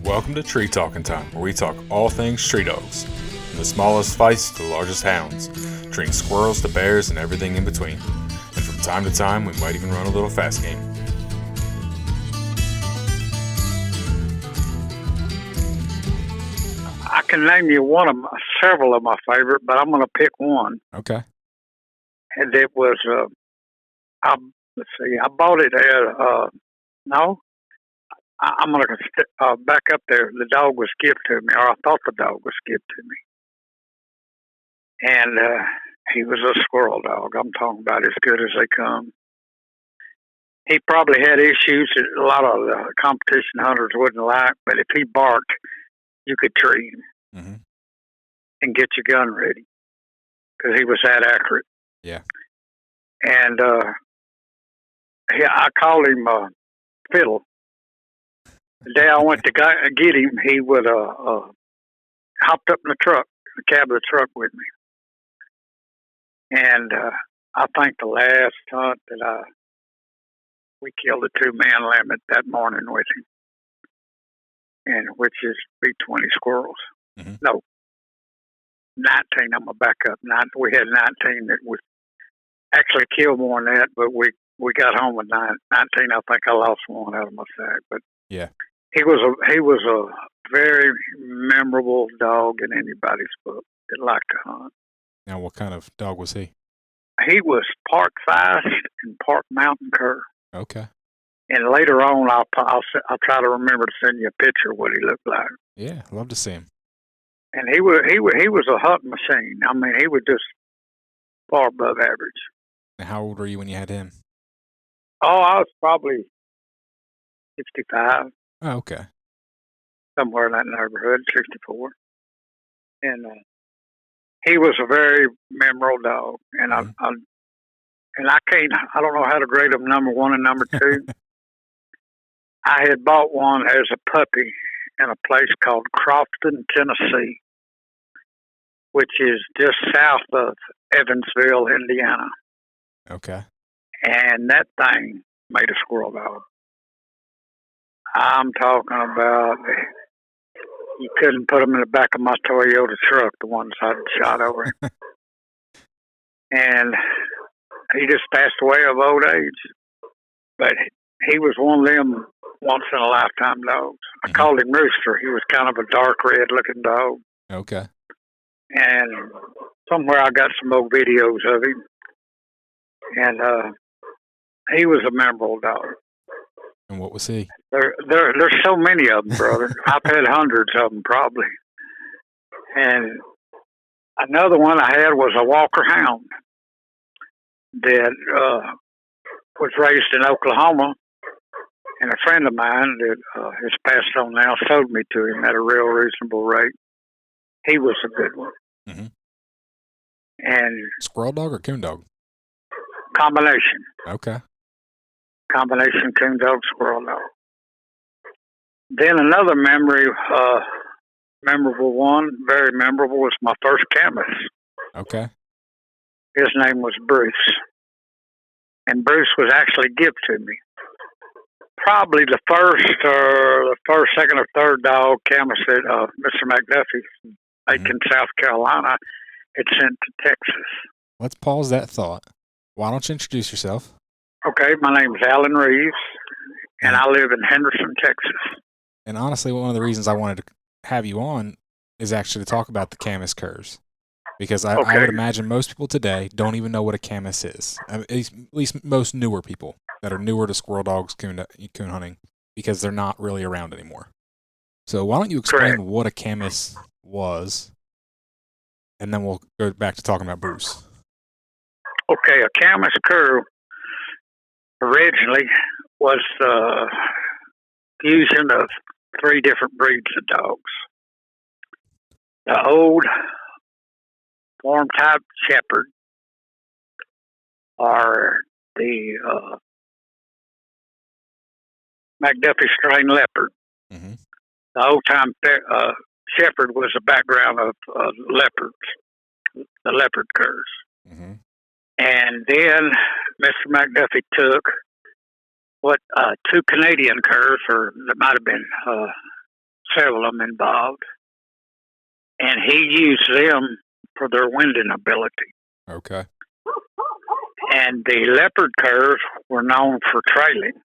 Welcome to Tree Talking Time, where we talk all things tree dogs, from the smallest feists to the largest hounds, treating squirrels to bears and everything in between. And from time to time, we might even run a little fast game. I can name you several of my favorite, but I'm going to pick one. Okay. And it was, I bought it at, I'm going to back up there. The dog was given to me, or I thought the dog was given to me. And he was a squirrel dog. I'm talking about as good as they come. He probably had issues that a lot of the competition hunters wouldn't like, but if he barked, you could tree him and get your gun ready because he was that accurate. Yeah. And I called him Fiddle. The day I went to get him, he would hopped up in the cab of the truck with me. And I think the last hunt that we killed a 2-man limit that morning with him, and which is be 20 squirrels. Mm-hmm. No, 19. I'm gonna back up. We had 19 that we actually killed more than that, but we got home with 19. I think I lost one out of my sack, but yeah, he was a very memorable dog in anybody's book that liked to hunt. Now, what kind of dog was he? He was part Feist and part Mountain Cur. Okay. And later on, I'll try to remember to send you a picture of what he looked like. Yeah, I'd love to see him. And he was a hunting machine. I mean, he was just far above average. And how old were you when you had him? Oh, I was probably 65. Oh, okay. Somewhere in that neighborhood, 64. And he was a very memorable dog. And I don't know how to grade them number 1 and number 2. I had bought one as a puppy in a place called Crofton, Tennessee, which is just south of Evansville, Indiana. Okay. And that thing made a squirrel dog. I'm talking about, you couldn't put them in the back of my Toyota truck, the ones I'd shot over him. And he just passed away of old age. But he was one of them once-in-a-lifetime dogs. I called him Rooster. He was kind of a dark red-looking dog. Okay. And somewhere I got some old videos of him. And he was a memorable dog. And what was he? There's so many of them, brother. I've had hundreds of them probably. And another one I had was a Walker Hound that was raised in Oklahoma. And a friend of mine that has passed on now sold me to him at a real reasonable rate. He was a good one. Mm-hmm. And squirrel dog or coon dog? Combination. Okay. Combination coon dog, squirrel dog. Then another memorable one, very memorable, was my first Camus. Okay. His name was Bruce. And Bruce was actually given to me. Probably the first, second, or third dog Camus that Mr. McDuffie, Aiken, South Carolina, had sent to Texas. Let's pause that thought. Why don't you introduce yourself? Okay, my name is Allen Reeves, and I live in Henderson, Texas. And honestly, one of the reasons I wanted to have you on is actually to talk about the Camus Curs. Because I would imagine most people today don't even know what a Camus is. At least most newer people that are newer to squirrel dogs, coon hunting, because they're not really around anymore. So why don't you explain what a Camus was, and then we'll go back to talking about Bruce. Okay, a Camus Curs originally was the fusion of 3 different breeds of dogs. The old farm type shepherd, or the McDuffie strain leopard. Mm-hmm. The old time shepherd was a background of leopards, the leopard curs. Mm-hmm. And then Mr. McDuffie took what 2 Canadian curs, or there might have been several of them involved, and he used them for their winding ability. Okay. And the leopard curs were known for trailing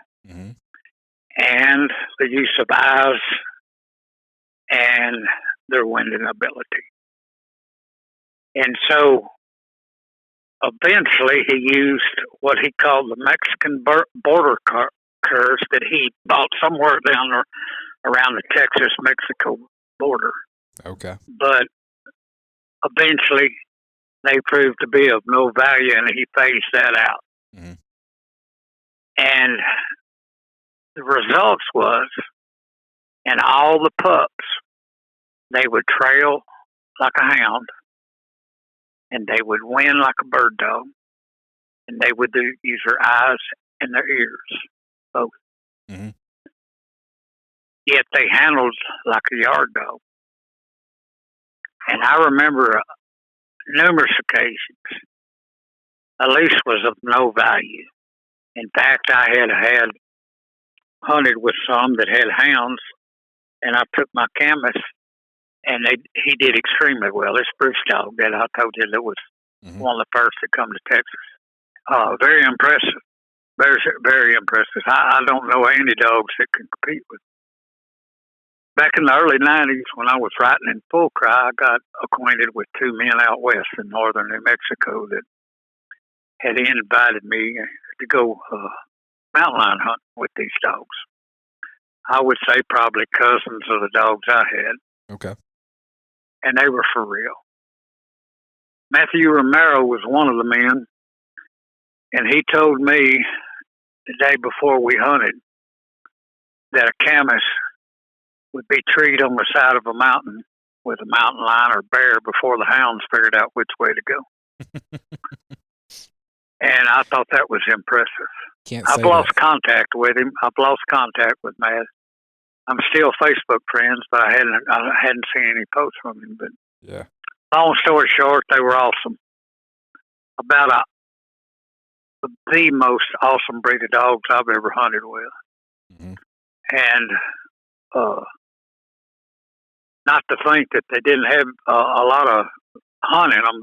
and the use of eyes and their winding ability. And so eventually he used what he called the Mexican border curs that he bought somewhere down around the Texas-Mexico border. Okay. But eventually they proved to be of no value, and he phased that out. And the results was, in all the pups, they would trail like a hound, and they would win like a bird dog, and they would use their eyes and their ears, both. Yet they handled like a yard dog. And I remember numerous occasions, a leash was of no value. In fact, I had hunted with some that had hounds, and I took my Camus, and he did extremely well. This Bruce dog that I told you that was one of the first to come to Texas. Very impressive. Very, very impressive. I don't know any dogs that can compete with. Back in the early 90s, when I was writing in Full Cry, I got acquainted with two men out west in northern New Mexico that had invited me to go mountain lion hunting with these dogs. I would say probably cousins of the dogs I had. Okay. And they were for real. Matthew Romero was one of the men, and he told me the day before we hunted that a Camus would be treed on the side of a mountain with a mountain lion or bear before the hounds figured out which way to go. And I thought that was impressive. I've lost contact with him. I've lost contact with Matt. I'm still Facebook friends, but I hadn't seen any posts from him. But yeah. Long story short, they were awesome. About the most awesome breed of dogs I've ever hunted with. And not to think that they didn't have a lot of hunt in them.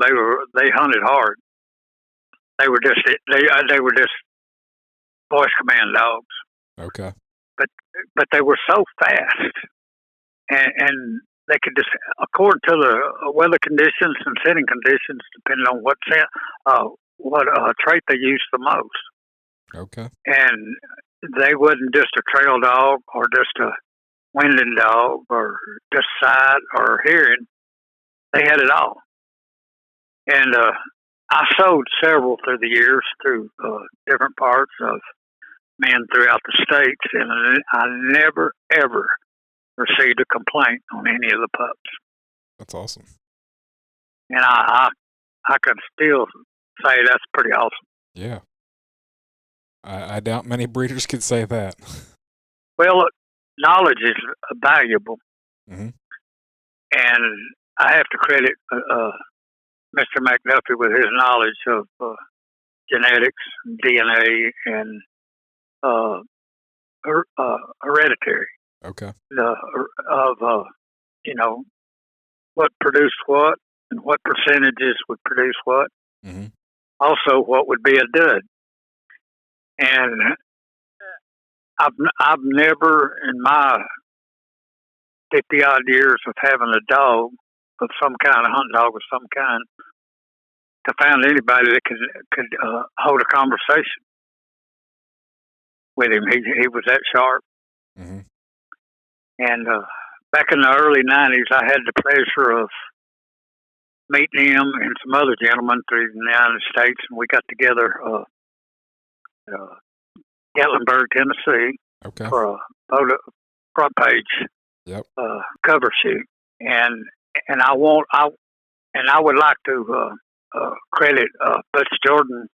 They hunted hard. They were just voice command dogs. Okay. But they were so fast, and they could just, according to the weather conditions and sitting conditions, depending on what trait they used the most. Okay. And they wasn't just a trail dog or just a winding dog or just sight or hearing. They had it all. And I sold several through the years through different parts of men throughout the states, and I never, ever received a complaint on any of the pups. That's awesome. And I can still say that's pretty awesome. Yeah. I doubt many breeders could say that. Well, knowledge is valuable. Mm-hmm. And I have to credit Mr. McDuffie with his knowledge of genetics, DNA, and hereditary. Okay. What produced what and what percentages would produce what. Mm-hmm. Also, what would be a dud. And I've never, in my 50-odd years of having a dog of some kind, a hunting dog of some kind, to find anybody that could hold a conversation with him. He was that sharp. Mm-hmm. And back in the early 90s, I had the pleasure of meeting him and some other gentlemen through the United States, and we got together Gatlinburg, Tennessee, okay, for a photo front page cover shoot. And I would like to credit Butch Jordan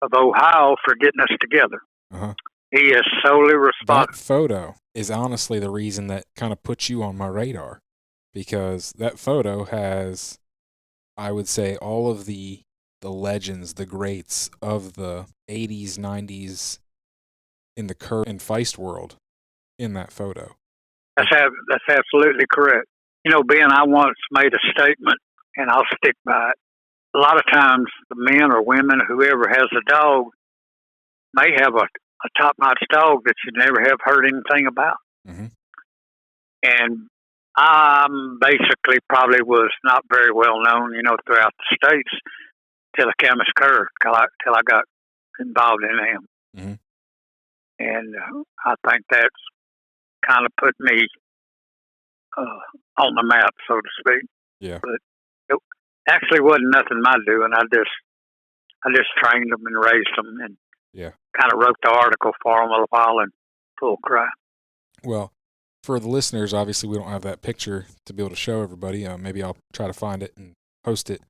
of Ohio for getting us together. Uh-huh. He is solely responsible. That photo is honestly the reason that kind of put you on my radar, because that photo has, I would say, all of the legends, the greats of the 80s, 90s in the Cur and Feist world in that photo. That's absolutely correct. You know, Ben, I once made a statement, and I'll stick by it. A lot of times, the men or women, whoever has a dog, may have a top-notch dog that you never have heard anything about. Mm-hmm. And I basically probably was not very well known, you know, throughout the states till the Camus Curs, till I got involved in them. Mm-hmm. And I think that's kind of put me on the map, so to speak. Yeah. But it actually wasn't nothing my doing. I just trained them and raised them, and kind of wrote the article for them a while and full cry. Well, for the listeners, obviously we don't have that picture to be able to show everybody. Maybe I'll try to find it and post it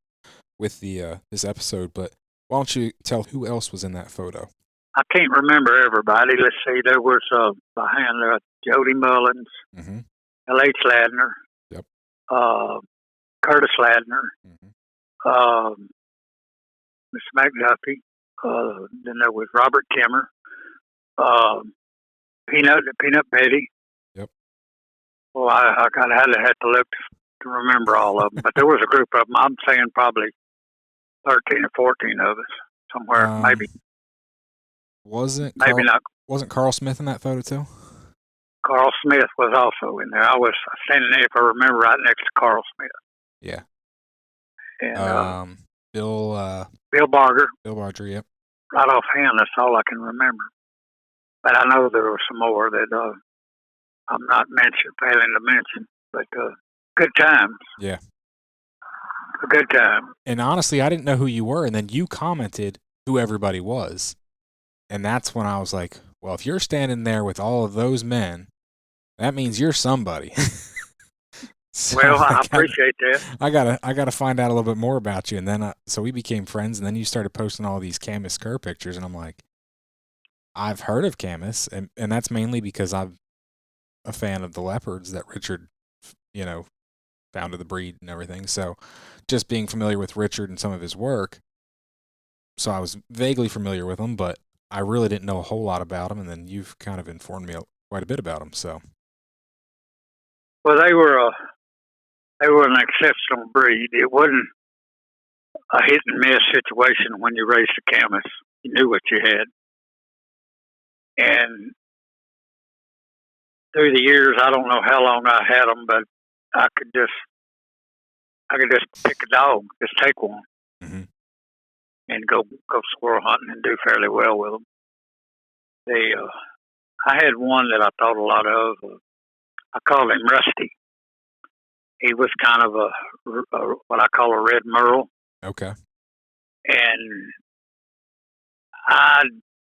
with the this episode. But why don't you tell who else was in that photo? I can't remember everybody. Let's see. There was behind there Jody Mullins, mm-hmm. L.H. Ladner, yep, Curtis Ladner, mm-hmm. Miss McDuffie. Then there was Robert Kimmer, Peanut Betty. Yep. Well, I kind of had to look to remember all of them, but there was a group of them. I'm saying probably 13 or 14 of us somewhere, maybe. Wasn't Carl Smith in that photo too? Carl Smith was also in there. I was standing there, if I remember, right next to Carl Smith. Yeah. And Bill Barger. Bill Barger, yep. Right offhand, that's all I can remember. But I know there were some more that I'm not failing to mention. But good times. Yeah. A good time. And honestly, I didn't know who you were, and then you commented who everybody was. And that's when I was like, well, if you're standing there with all of those men, that means you're somebody. So well, I appreciate that. I gotta find out a little bit more about you. And then so we became friends, and then you started posting all these Camus Curs pictures, and I'm like, I've heard of Camus, and that's mainly because I'm a fan of the leopards that Richard, you know, founded the breed and everything. So just being familiar with Richard and some of his work, so I was vaguely familiar with him, but I really didn't know a whole lot about him, and then you've kind of informed me quite a bit about him. So, well, they were an exceptional breed. It wasn't a hit and miss situation when you raised a Camus. You knew what you had, and through the years, I don't know how long I had them, but I could just pick a dog, just take one. Mm-hmm. And go squirrel hunting and do fairly well with them. I had one that I thought a lot of. I called him Rusty. He was kind of a what I call a red merle. Okay. And I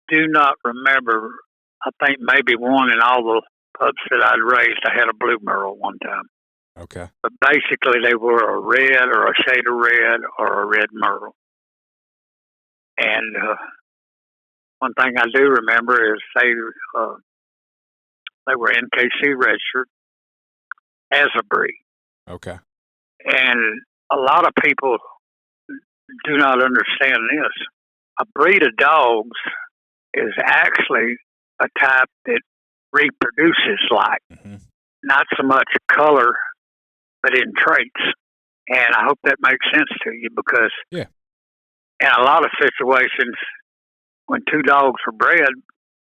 do not remember. I think maybe one in all the pups that I'd raised, I had a blue merle one time. Okay. But basically, they were a red or a shade of red or a red merle. And one thing I do remember is they were NKC registered as a breed. Okay. And a lot of people do not understand this. A breed of dogs is actually a type that reproduces like, mm-hmm. not so much color, but in traits. And I hope that makes sense to you because yeah. In a lot of situations, when two dogs are bred,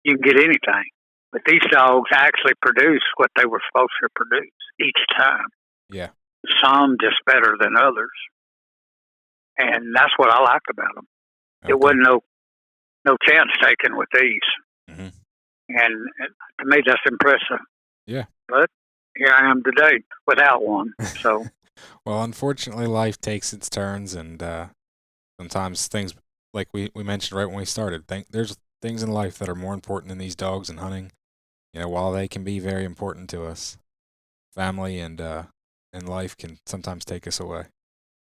you can get anything. But these dogs actually produce what they were supposed to produce each time. Yeah. Some just better than others. And that's what I liked about them. Okay. It wasn't no chance taken with these. Mm-hmm. And to me, that's impressive. Yeah. But here I am today without one. So, well, unfortunately, life takes its turns, and sometimes things, like we mentioned right when we started, there's things in life that are more important than these dogs and hunting. You know, while they can be very important to us, family and life can sometimes take us away.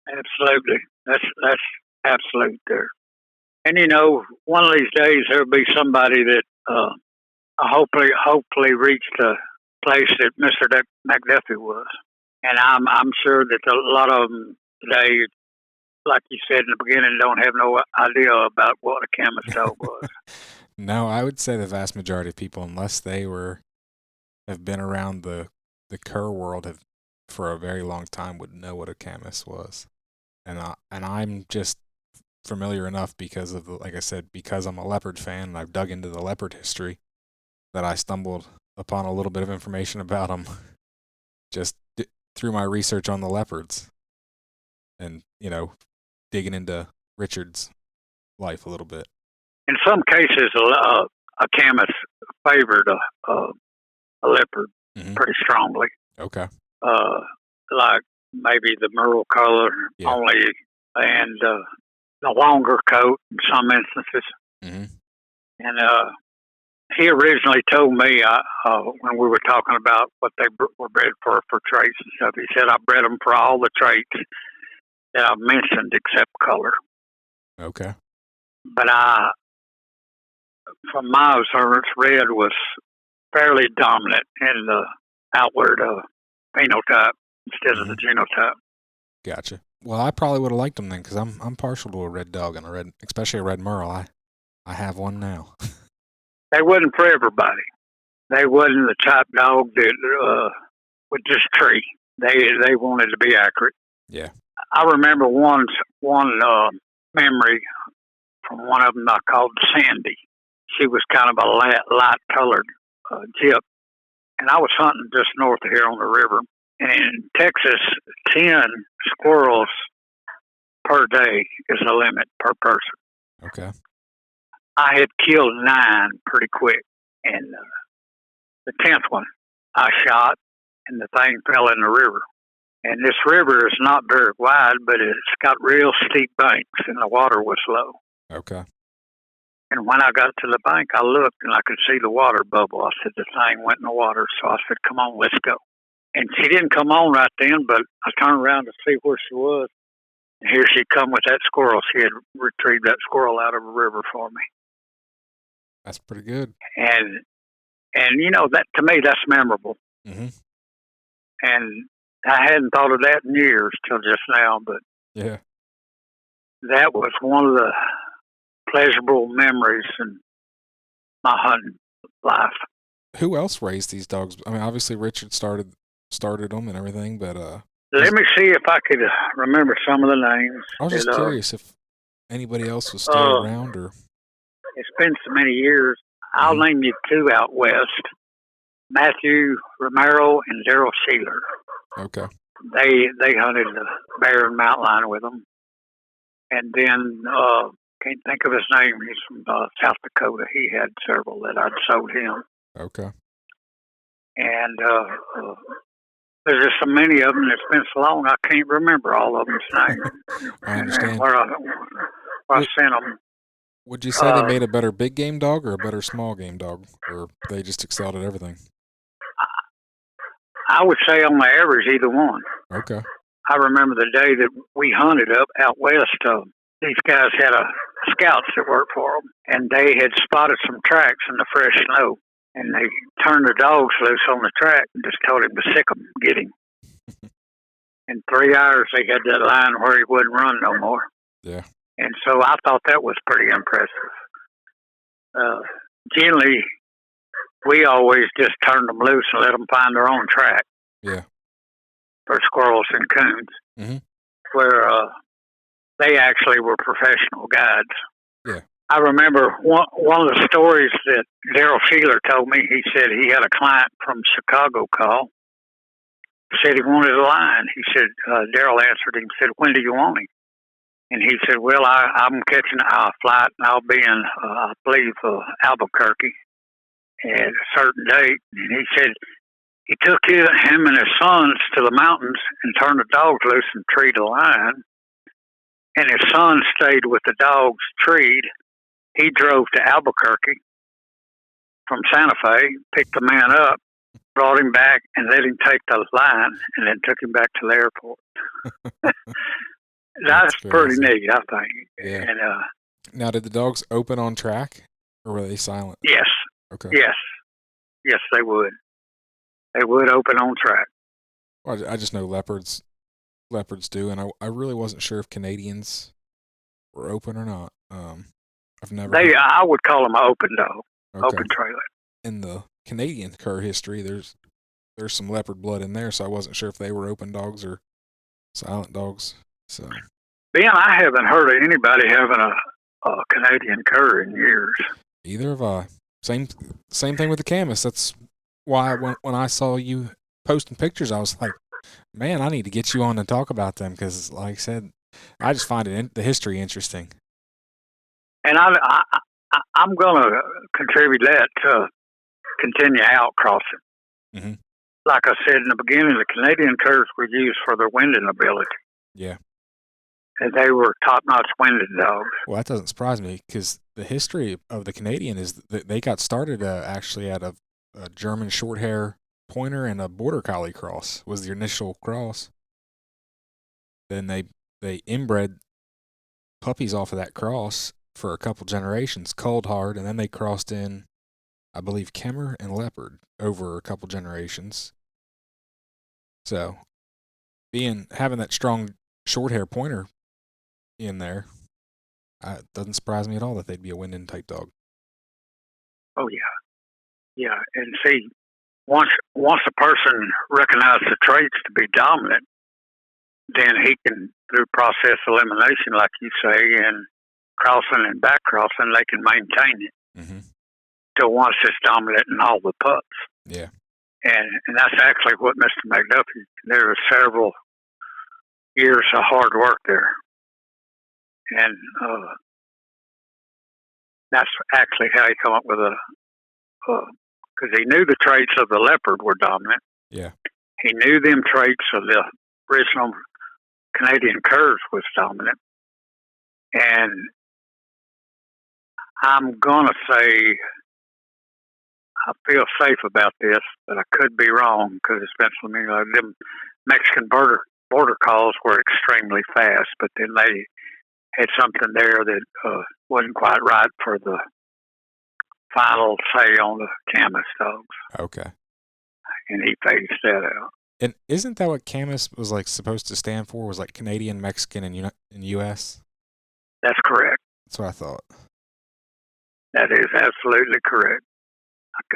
Absolutely. That's absolute there. And, you know, one of these days there'll be somebody that hopefully reach the place that Mr. McDuffie was. And I'm sure that a lot of them today, like you said in the beginning, don't have no idea about what a Camus dog was. No, I would say the vast majority of people, unless they have been around the the cur world have, for a very long time, would know what a camus was, and I'm just familiar enough because of like I said, because I'm a leopard fan and I've dug into the leopard history, that I stumbled upon a little bit of information about them just through my research on the leopards, and digging into Richard's life a little bit. In some cases, a camus favored a leopard pretty strongly. Okay. Like maybe the merle color only, and the longer coat in some instances. And he originally told me when we were talking about what they were bred for traits and stuff, he said, I bred them for all the traits that I've mentioned except color. Okay. But from my observance, red was fairly dominant in the outward phenotype instead of the genotype. Gotcha. Well, I probably would have liked them then, because I'm partial to a red dog and especially a red merle. I have one now. They wasn't for everybody. They wasn't the type dog that would just tree. They wanted to be accurate. Yeah. I remember one memory from one of them I called Sandy. She was kind of a light-colored gyp, and I was hunting just north of here on the river. And in Texas, 10 squirrels per day is the limit per person. Okay. I had killed 9 pretty quick, and the 10th one I shot, and the thing fell in the river. And this river is not very wide, but it's got real steep banks, and the water was low. Okay. And when I got to the bank, I looked, and I could see the water bubble. I said, the thing went in the water. So I said, come on, let's go. And she didn't come on right then, but I turned around to see where she was. And here she come with that squirrel. She had retrieved that squirrel out of a river for me. That's pretty good. And that to me, that's memorable. Mm-hmm. And I hadn't thought of that in years till just now, but yeah, that was one of the pleasurable memories in my hunting life. Who else raised these dogs? I mean, obviously Richard started them and everything, but let me see if I could remember some of the names. I was just curious if anybody else was still around, or it's been so many years. I'll name you 2 out west: Matthew Romero and Daryl Sheeler. Okay. They hunted the bear and mountain lion with them, and then can't think of his name. He's from South Dakota. He had several that I'd sold him. Okay. And there's just so many of them. It's been so long, I can't remember all of them's names. I understand. And where I sent them. Would you say they made a better big game dog or a better small game dog, or they just excelled at everything? I would say on the average, either one. Okay. I remember the day that we hunted up out west. These guys had scouts that worked for them, and they had spotted some tracks in the fresh snow. And they turned the dogs loose on the track and just told him to sick them, get him. In 3 hours, they had that line where he wouldn't run no more. Yeah. And so I thought that was pretty impressive. Generally, we always just turned them loose and let them find their own track. Yeah. For squirrels and coons, where they actually were professional guides. Yeah. I remember one of the stories that Daryl Sheeler told me. He said he had a client from Chicago call. Said he wanted a lion. He said, Daryl answered him, said, when do you want him? And he said, well, I'm catching a flight, and I'll be in, I believe, Albuquerque at a certain date. And he said he took him and his sons to the mountains and turned the dogs loose and treed a lion. And his son stayed with the dogs treed. He drove to Albuquerque from Santa Fe, picked the man up, brought him back, and let him take the lion, and then took him back to the airport. That's pretty neat, I think. Yeah. And, now, did the dogs open on track, or were they silent? Yes. Okay. Yes, they would. They would open on track. Well, I just know leopards do, and I really wasn't sure if Canadians were open or not. I've never. I would call them an open dog, okay. open trailer. In the Canadian cur history, there's there's some leopard blood in there, so I wasn't sure if they were open dogs or silent dogs. So, Ben, I haven't heard of anybody having a Canadian cur in years. Either have I. Same thing with the Camus. That's why when I saw you posting pictures, I was like, man, I need to get you on and talk about them because, like I said, I just find the history interesting. And I'm going to contribute that to continue outcrossing. Mm-hmm. Like I said in the beginning, the Canadian curs were used for their winding ability. Yeah. And they were top-notch winding dogs. Well, that doesn't surprise me because the history of the Canadian is that they got started actually out of a German Shorthair Pointer and a Border Collie cross was the initial cross. Then they inbred puppies off of that cross for a couple generations, culled hard, and then they crossed in, I believe, Camus and Leopard over a couple generations. So, having that strong Shorthair Pointer in there, it doesn't surprise me at all that they'd be a winding type dog. Oh yeah, and see, once a person recognizes the traits to be dominant, then he can, through process elimination, like you say, and crossing and back crossing, they can maintain it. Mm-hmm. Till once it's dominant in all the pups. Yeah. And that's actually what Mr. McDuffie, there were several years of hard work there. And that's actually how he come up with because he knew the traits of the leopard were dominant. Yeah. He knew them traits of the original Canadian curs was dominant. And I'm going to say, I feel safe about this, but I could be wrong because it's Pennsylvania. Them Mexican border collies were extremely fast, but then they had something there that wasn't quite right for the final say on the Camus dogs. Okay. And he phased that out. And isn't that what Camus was like supposed to stand for? Was like Canadian, Mexican, and U.S. That's correct. That's what I thought. That is absolutely correct.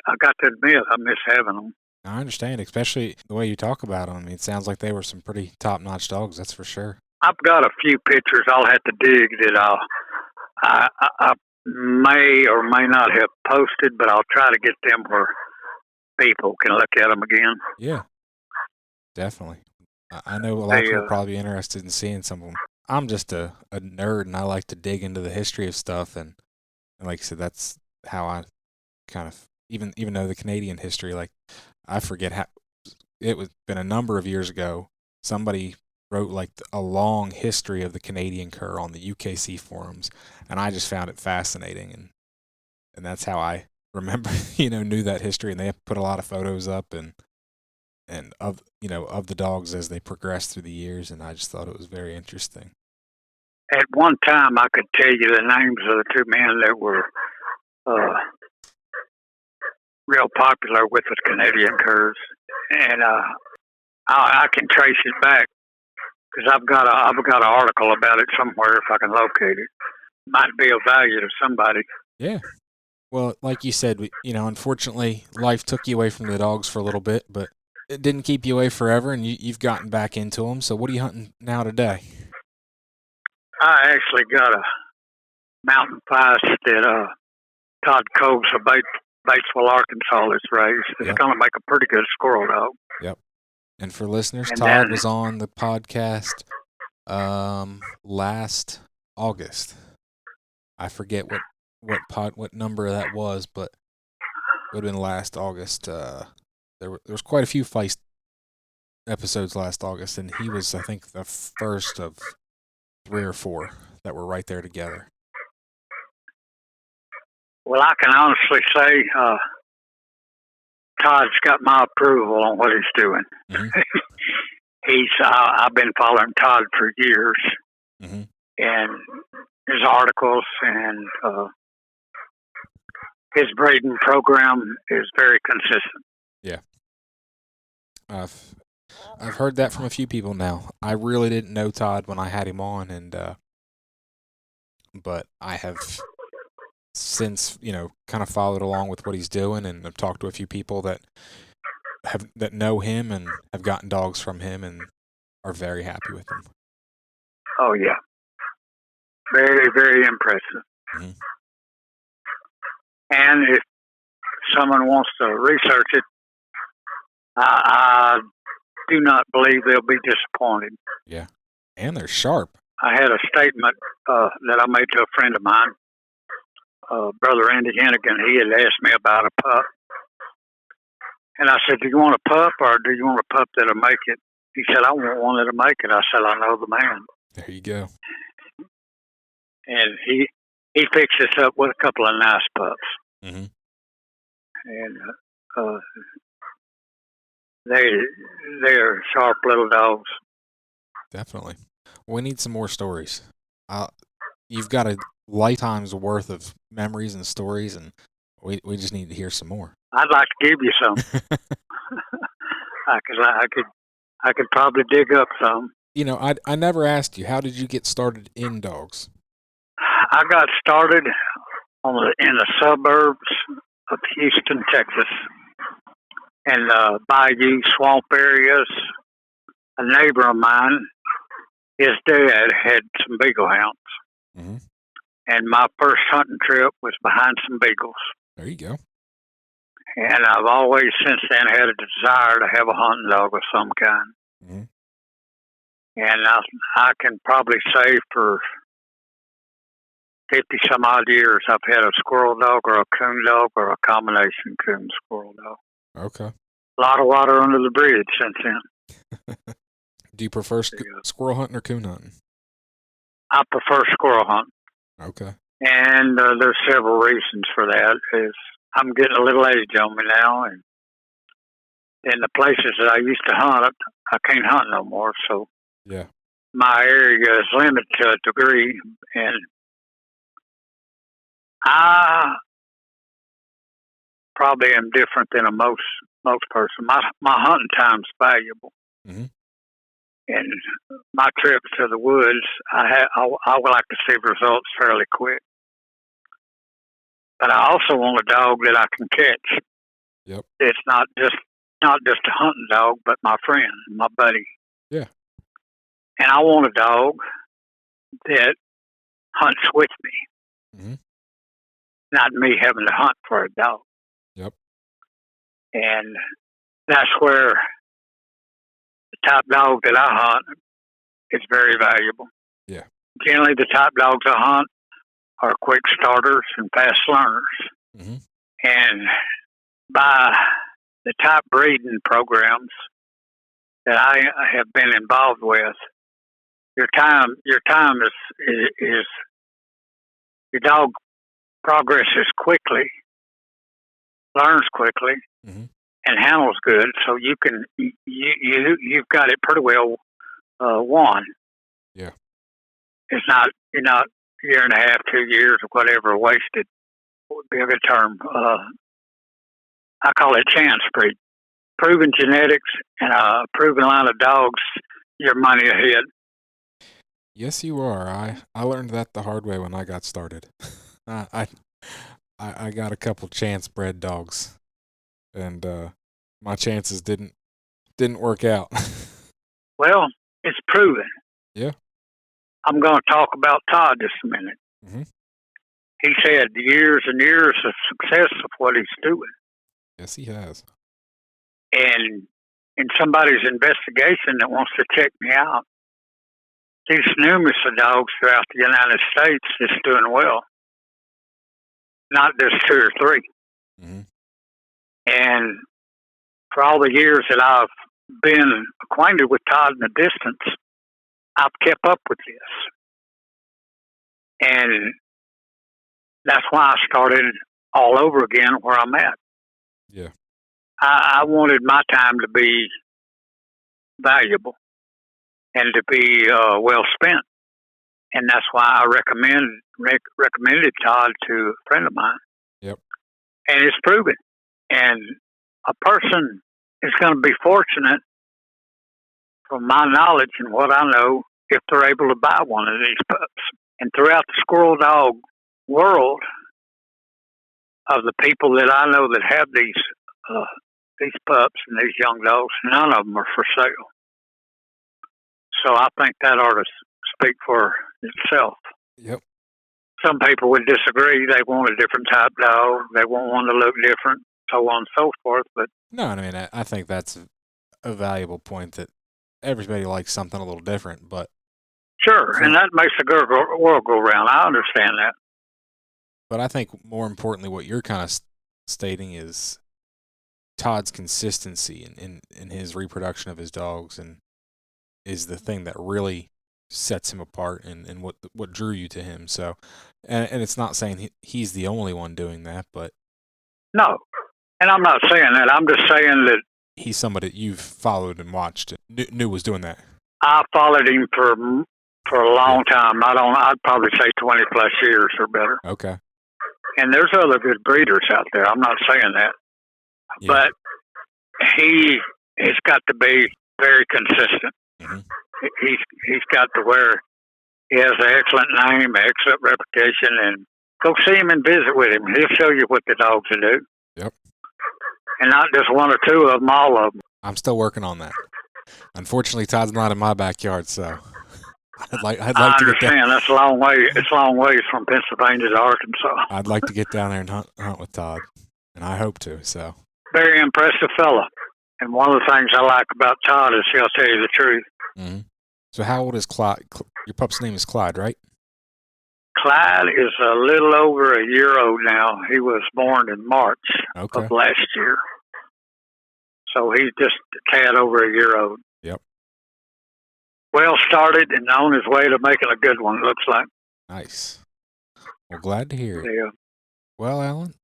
I got to admit, I miss having them. I understand, especially the way you talk about them. I mean, it sounds like they were some pretty top-notch dogs, that's for sure. I've got a few pictures I'll have to dig that I may or may not have posted, but I'll try to get them where people can look at them again. Yeah, definitely. I know a lot of people are probably interested in seeing some of them. I'm just a nerd, and I like to dig into the history of stuff, and like I said, that's how I kind of, even though the Canadian history, like, I forget how, it was been a number of years ago, somebody wrote like a long history of the Canadian cur on the UKC forums, and I just found it fascinating, and that's how I remember, knew that history, and they put a lot of photos up and of the dogs as they progressed through the years, and I just thought it was very interesting. At one time, I could tell you the names of the two men that were real popular with the Canadian curs, and I can trace it back because I've got an article about it somewhere if I can locate it. Might be of value to somebody. Yeah. Well, like you said, unfortunately, life took you away from the dogs for a little bit, but it didn't keep you away forever, and you've gotten back into them. So what are you hunting now today? I actually got a mountain feist that Todd Coves of Batesville, Arkansas is raised. It's going to make a pretty good squirrel dog. Yep. And for listeners, Todd was on the podcast last August. I forget what number that was, but it would have been last August. There was quite a few feist episodes last August, and he was, I think, the first of 3 or 4 that were right there together. Well, I can honestly say Todd's got my approval on what he's doing. Mm-hmm. I've been following Todd for years, mm-hmm. and his articles and his breeding program is very consistent. Yeah, I've heard that from a few people now. I really didn't know Todd when I had him on, and but I have since kind of followed along with what he's doing, and I've talked to a few people that that know him and have gotten dogs from him and are very happy with him. Oh yeah, very very impressive. Mm-hmm. And if someone wants to research it, I do not believe they'll be disappointed. Yeah, and they're sharp. I had a statement that I made to a friend of mine, Brother Andy Hennigan. He had asked me about a pup. And I said, do you want a pup or do you want a pup that'll make it? He said, I want one that'll make it. I said, I know the man. There you go. And he fixed us up with a couple of nice pups. Mm-hmm. And they're sharp little dogs. Definitely. We need some more stories. You've got a lifetime's worth of memories and stories, and we just need to hear some more. I'd like to give you some. I could probably dig up some. You know, I never asked you, how did you get started in dogs? I got started in the suburbs of Houston, Texas, and bayou swamp areas. A neighbor of mine, his dad had some beagle hounds. Mm-hmm. And my first hunting trip was behind some beagles. There you go. And I've always since then had a desire to have a hunting dog of some kind. Mm-hmm. And I can probably say for 50 some odd years I've had a squirrel dog or a coon dog or a combination coon squirrel dog. Okay. A lot of water under the bridge since then. Do you prefer squirrel hunting or coon hunting? I prefer squirrel hunting. Okay. And there's several reasons for that. I'm getting a little age on me now, and in the places that I used to hunt, I can't hunt no more. So yeah, my area is limited to a degree, and I probably am different than most person. My hunting time's valuable, mm-hmm. and my trips to the woods, I would like to see results fairly quick. But I also want a dog that I can catch. Yep. It's not just a hunting dog, but my friend, my buddy. Yeah. And I want a dog that hunts with me, mm-hmm. not me having to hunt for a dog. Yep. And that's where the type dog that I hunt is very valuable. Yeah. Generally, the type dogs I hunt are quick starters and fast learners. Mm-hmm. And by the type breeding programs that I have been involved with, your time is your dog progresses quickly, learns quickly, mm-hmm. and handles good. So you've got it pretty well won. Yeah. You're not a year and a half, 2 years, or whatever wasted would be a good term. I call it chance breed. Proven genetics and a proven line of dogs, you're money ahead. Yes, you are. I learned that the hard way when I got started. I got a couple chance bred dogs, and my chances didn't work out. Well, it's proven. Yeah. I'm going to talk about Todd just a minute. Mm-hmm. He's had years and years of success of what he's doing. Yes, he has. And in somebody's investigation that wants to check me out, there's numerous of dogs throughout the United States that's doing well, not just 2 or 3. Mm-hmm. And for all the years that I've been acquainted with Todd in the distance, I've kept up with this. And that's why I started all over again where I'm at. Yeah. I wanted my time to be valuable and to be well spent. And that's why I recommended Todd to a friend of mine. Yep. And it's proven. And a person is going to be fortunate, from my knowledge and what I know, if they're able to buy one of these pups. And throughout the squirrel dog world, of the people that I know that have these these pups and these young dogs, none of them are for sale. So I think that ought to speak for itself. Yep. Some people would disagree. They want a different type dog. They want one to look different, so on and so forth. But no, I mean, I think that's a valuable point, that everybody likes something a little different. But sure, and that makes the world go round. I understand that. But I think more importantly, what you're kind of stating is Todd's consistency in his reproduction of his dogs, and is the thing that really sets him apart, and what drew you to him. So, and it's not saying he's the only one doing that, but no, and I'm not saying that. I'm just saying that he's somebody that you've followed and watched, and knew was doing that. I followed him for a long time. I'd probably say 20 plus years or better. Okay. And there's other good breeders out there. I'm not saying that, but he has got to be very consistent. Mm-hmm. He's got to where he has an excellent name, excellent reputation, and go see him and visit with him. He'll show you what the dogs will do. Yep. And not just one or two of them, all of them. I'm still working on that. Unfortunately, Todd's not in my backyard, so I'd like I to get understand. That's a long way. It's a long ways from Pennsylvania to Arkansas. I'd like to get down there and hunt with Todd, and I hope to. So very impressive fella. And one of the things I like about Todd is he'll tell you the truth. Mm-hmm. So how old is Clyde? Your pup's name is Clyde, right? Clyde is a little over a year old now. He was born in March of last year. So he's just a tad over a year old. Yep. Well started and on his way to making a good one, looks like. Nice. Well, glad to hear it. Yeah. Well, Allen,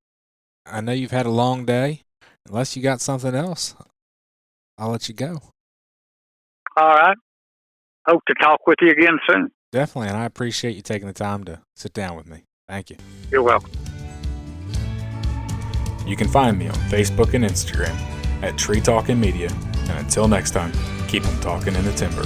I know you've had a long day. Unless you got something else, I'll let you go. All right. Hope to talk with you again soon. Definitely, and I appreciate you taking the time to sit down with me. Thank you. You're welcome. You can find me on Facebook and Instagram at Tree Talking Media. And until next time, keep them talking in the timber.